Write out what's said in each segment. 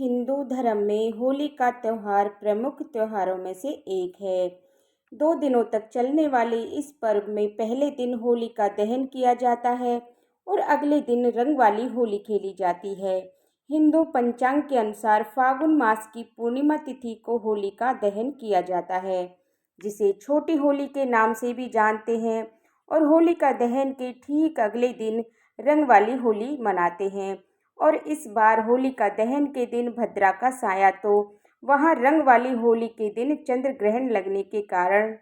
हिंदू धर्म में होली का त्यौहार प्रमुख त्योहारों में से एक है। 2 दिनों तक चलने वाले इस पर्व में पहले दिन होली का दहन किया जाता है और अगले दिन रंग वाली होली खेली जाती है। हिंदू पंचांग के अनुसार फागुन मास की पूर्णिमा तिथि को होली का दहन किया जाता है, जिसे छोटी होली के नाम से भी जानते हैं, और होली का दहन के ठीक अगले दिन रंग वाली होली मनाते हैं। और इस बार होली का दहन के दिन भद्रा का साया, तो वहाँ रंग वाली होली के दिन चंद्र ग्रहण लगने के कारण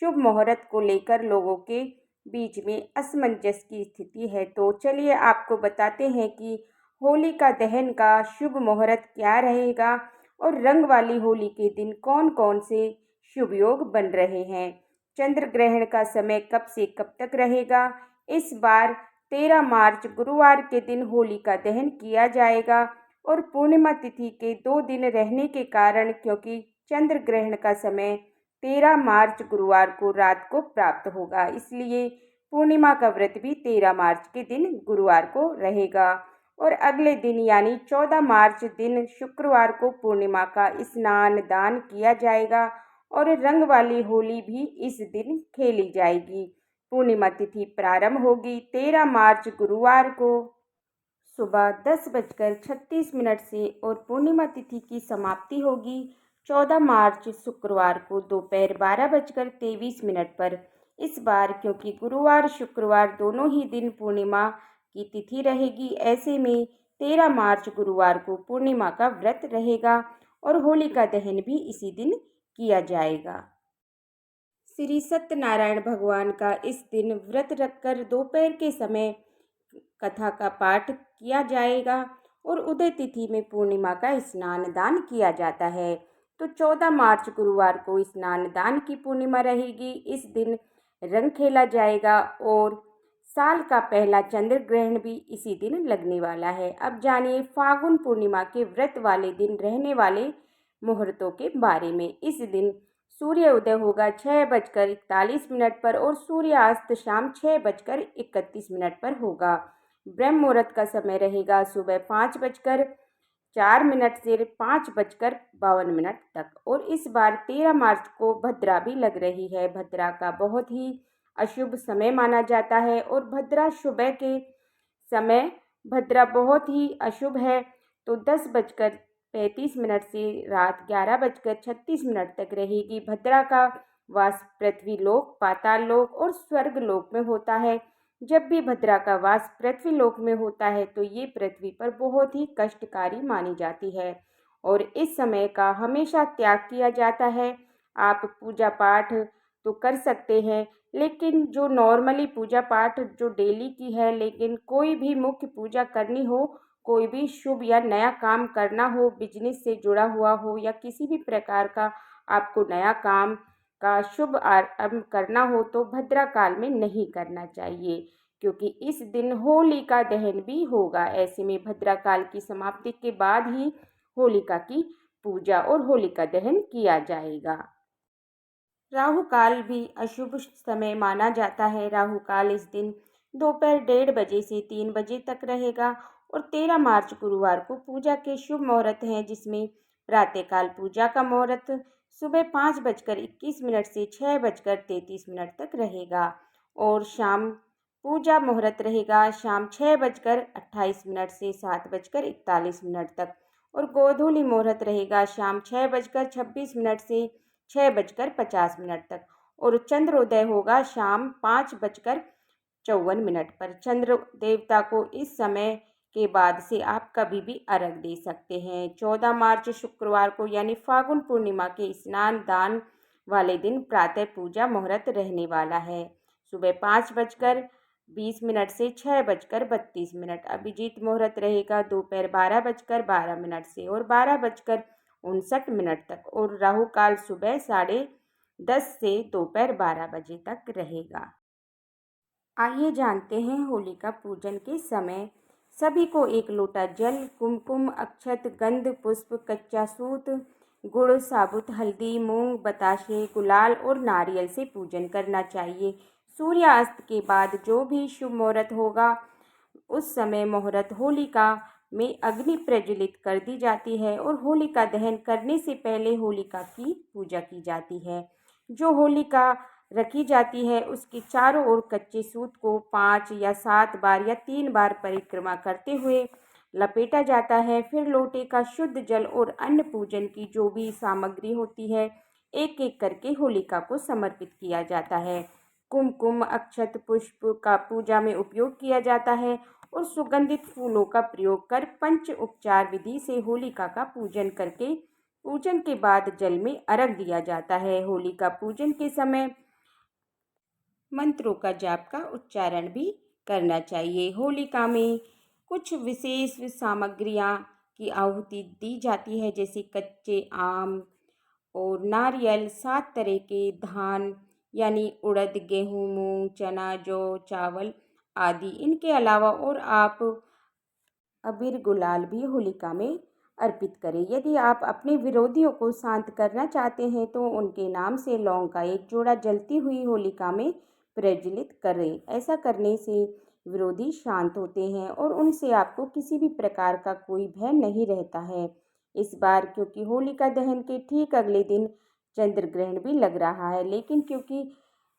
शुभ मुहूर्त को लेकर लोगों के बीच में असमंजस की स्थिति है। तो चलिए आपको बताते हैं कि होली का दहन का शुभ मुहूर्त क्या रहेगा और रंग वाली होली के दिन कौन कौन से शुभ योग बन रहे हैं। चंद्र ग्रहण का समय कब से कब तक रहेगा। इस बार 13 मार्च गुरुवार के दिन होली का दहन किया जाएगा और पूर्णिमा तिथि के 2 दिन रहने के कारण, क्योंकि चंद्र ग्रहण का समय 13 मार्च गुरुवार को रात को प्राप्त होगा, इसलिए पूर्णिमा का व्रत भी 13 मार्च के दिन गुरुवार को रहेगा। और अगले दिन यानी 14 मार्च दिन शुक्रवार को पूर्णिमा का स्नान दान किया जाएगा और रंग वाली होली भी इस दिन खेली जाएगी। पूर्णिमा तिथि प्रारंभ होगी 13 मार्च गुरुवार को सुबह 10:36 से और पूर्णिमा तिथि की समाप्ति होगी 14 मार्च शुक्रवार को दोपहर 12:23 पर। इस बार क्योंकि गुरुवार शुक्रवार दोनों ही दिन पूर्णिमा की तिथि रहेगी, ऐसे में 13 मार्च गुरुवार को पूर्णिमा का व्रत रहेगा और होली का दहन भी इसी दिन किया जाएगा। श्री सत्यनारायण भगवान का इस दिन व्रत रखकर दोपहर के समय कथा का पाठ किया जाएगा और उदय तिथि में पूर्णिमा का स्नान दान किया जाता है। तो 14 मार्च गुरुवार को स्नान दान की पूर्णिमा रहेगी। इस दिन रंग खेला जाएगा और साल का पहला चंद्र ग्रहण भी इसी दिन लगने वाला है। अब जानिए फागुन पूर्णिमा के व्रत वाले दिन रहने वाले मुहूर्तों के बारे में। इस दिन सूर्य उदय होगा 6:41 पर और सूर्यास्त शाम 6:31 पर होगा। ब्रह्म मुहूर्त का समय रहेगा सुबह 5:04 से 5:52 तक। और इस बार 13 मार्च को भद्रा भी लग रही है। भद्रा का बहुत ही अशुभ समय माना जाता है और भद्रा सुबह के समय भद्रा बहुत ही अशुभ है। तो 10:35 से रात 11:36 तक रहेगी। भद्रा का वास पृथ्वी लोक, पाताल लोक और स्वर्ग लोक में होता है। जब भी भद्रा का वास पृथ्वी लोक में होता है तो ये पृथ्वी पर बहुत ही कष्टकारी मानी जाती है और इस समय का हमेशा त्याग किया जाता है। आप पूजा पाठ तो कर सकते हैं, लेकिन जो नॉर्मली पूजा पाठ जो डेली की है, लेकिन कोई भी मुख्य पूजा करनी हो, कोई भी शुभ या नया काम करना हो, बिजनेस से जुड़ा हुआ हो या किसी भी प्रकार का आपको नया काम का शुभ आरंभ करना हो, तो भद्रा काल में नहीं करना चाहिए, क्योंकि इस दिन होली का दहन भी होगा। ऐसे में भद्रा काल की समाप्ति के बाद ही होलिका की पूजा और होलिका दहन किया जाएगा। राहु काल भी अशुभ समय माना जाता है। राहु काल इस दिन दोपहर 1:30 से 3 बजे तक रहेगा और 13 मार्च गुरुवार को पूजा के शुभ मुहूर्त हैं, जिसमें प्रातःकाल पूजा का मुहूर्त सुबह 5:21 से 6:33 तक रहेगा और शाम पूजा मुहूर्त रहेगा शाम 6:28 से 7:41 तक और गोधूली मुहूर्त रहेगा शाम 6:26 से 6:50 तक और चंद्रोदय होगा शाम 5:54 पर। चंद्र देवता को इस समय के बाद से आप कभी भी अर्घ दे सकते हैं। 14 मार्च शुक्रवार को यानी फागुन पूर्णिमा के स्नान दान वाले दिन प्रातः पूजा मुहूर्त रहने वाला है सुबह 5:20 से 6:32। अभिजीत मुहूर्त रहेगा दोपहर 12:12 से और 12:59 तक और राहु काल सुबह 10:30 से दोपहर 12 बजे तक रहेगा। आइए जानते हैं होलिका पूजन के समय। सभी को 1 लोटा जल, कुमकुम, अक्षत, गंध, पुष्प, कच्चा सूत, गुड़, साबुत हल्दी, मूंग, बताशे, गुलाल और नारियल से पूजन करना चाहिए। सूर्यास्त के बाद जो भी शुभ मुहूर्त होगा उस समय मुहूर्त होलिका में अग्नि प्रज्वलित कर दी जाती है और होलिका दहन करने से पहले होलिका की पूजा की जाती है। जो होलिका रखी जाती है उसके चारों ओर कच्चे सूत को 5 या 7 बार या 3 बार परिक्रमा करते हुए लपेटा जाता है। फिर लोटे का शुद्ध जल और अन्न पूजन की जो भी सामग्री होती है, एक एक करके होलिका को समर्पित किया जाता है। कुमकुम, अक्षत, पुष्प का पूजा में उपयोग किया जाता है और सुगंधित फूलों का प्रयोग कर पंच उपचार विधि से होलिका का पूजन करके पूजन के बाद जल में अर्घ दिया जाता है। होलिका पूजन के समय मंत्रों का जाप का उच्चारण भी करना चाहिए। होलिका में कुछ विशेष सामग्रियाँ की आहुति दी जाती है, जैसे कच्चे आम और नारियल, 7 तरह के धान यानी उड़द, गेहूँ, मूंग, चना, जौ, चावल आदि। इनके अलावा और आप अबीर गुलाल भी होलिका में अर्पित करें। यदि आप अपने विरोधियों को शांत करना चाहते हैं तो उनके नाम से लौंग का एक जोड़ा जलती हुई होलिका में प्रज्वलित करें। ऐसा करने से विरोधी शांत होते हैं और उनसे आपको किसी भी प्रकार का कोई भय नहीं रहता है। इस बार क्योंकि होलिका दहन के ठीक अगले दिन चंद्र ग्रहण भी लग रहा है, लेकिन क्योंकि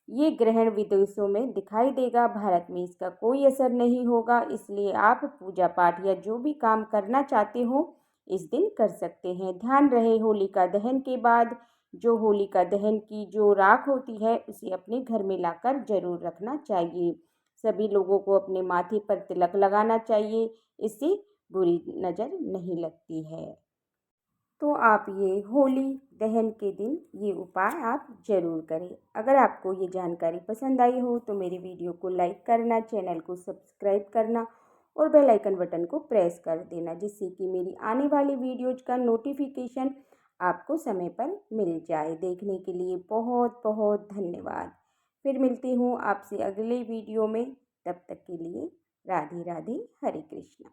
ये ग्रहण विदेशों में दिखाई देगा, भारत में इसका कोई असर नहीं होगा, इसलिए आप पूजा पाठ या जो भी काम करना चाहते हो इस दिन कर सकते हैं। ध्यान रहे, होलिका दहन के बाद जो होलिका दहन की जो राख होती है उसे अपने घर में लाकर जरूर रखना चाहिए। सभी लोगों को अपने माथे पर तिलक लगाना चाहिए, इससे बुरी नज़र नहीं लगती है। तो आप ये होली दहन के दिन ये उपाय आप ज़रूर करें। अगर आपको ये जानकारी पसंद आई हो तो मेरी वीडियो को लाइक करना, चैनल को सब्सक्राइब करना और बेल आइकन बटन को प्रेस कर देना, जिससे कि मेरी आने वाली वीडियोज़ का नोटिफिकेशन आपको समय पर मिल जाए। देखने के लिए बहुत बहुत धन्यवाद। फिर मिलती हूँ आपसे अगले वीडियो में, तब तक के लिए राधे राधे, हरे कृष्णा।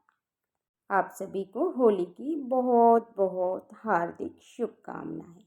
आप सभी को होली की बहुत बहुत हार्दिक शुभकामनाएं।